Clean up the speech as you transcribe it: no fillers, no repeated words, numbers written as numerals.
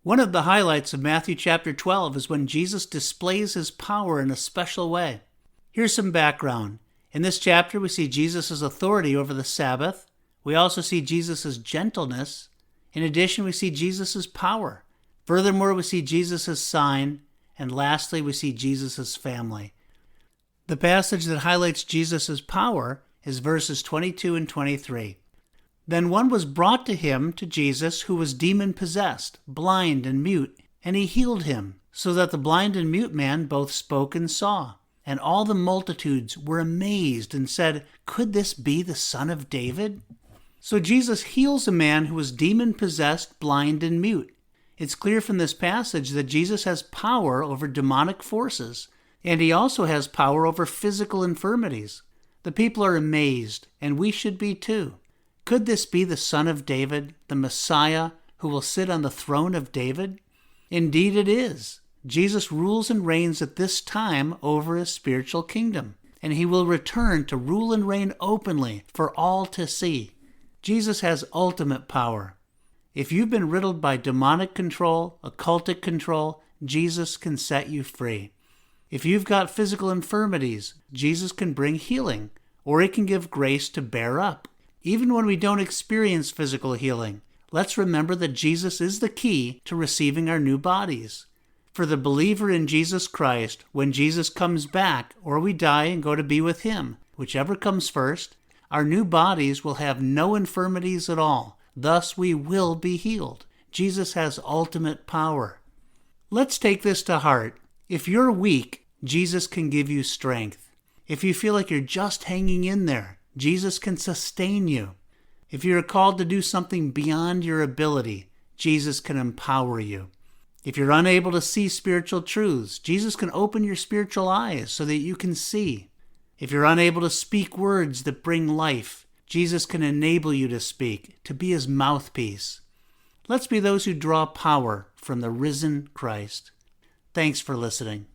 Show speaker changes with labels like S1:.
S1: One of the highlights of Matthew chapter 12 is when Jesus displays his power in a special way. Here's some background. In this chapter, we see Jesus' authority over the Sabbath. We also see Jesus' gentleness. In addition, we see Jesus' power. Furthermore, we see Jesus' sign. And lastly, we see Jesus' family. The passage that highlights Jesus' power is verses 22 and 23. Then one was brought to him, to Jesus, who was demon-possessed, blind and mute, and he healed him, so that the blind and mute man both spoke and saw. And all the multitudes were amazed and said, "Could this be the Son of David?" So Jesus heals a man who was demon-possessed, blind and mute. It's clear from this passage that Jesus has power over demonic forces, and he also has power over physical infirmities. The people are amazed, and we should be too. Could this be the Son of David, the Messiah, who will sit on the throne of David? Indeed it is. Jesus rules and reigns at this time over his spiritual kingdom, and he will return to rule and reign openly for all to see. Jesus has ultimate power. If you've been riddled by demonic control, occultic control, Jesus can set you free. If you've got physical infirmities, Jesus can bring healing, or he can give grace to bear up. Even when we don't experience physical healing, let's remember that Jesus is the key to receiving our new bodies. For the believer in Jesus Christ, when Jesus comes back, or we die and go to be with him, whichever comes first, our new bodies will have no infirmities at all. Thus we will be healed. Jesus has ultimate power. Let's take this to heart. If you're weak, Jesus can give you strength. If you feel like you're just hanging in there, Jesus can sustain you. If you're called to do something beyond your ability, Jesus can empower you. If you're unable to see spiritual truths, Jesus can open your spiritual eyes so that you can see. If you're unable to speak words that bring life, Jesus can enable you to speak, to be his mouthpiece. Let's be those who draw power from the risen Christ. Thanks for listening.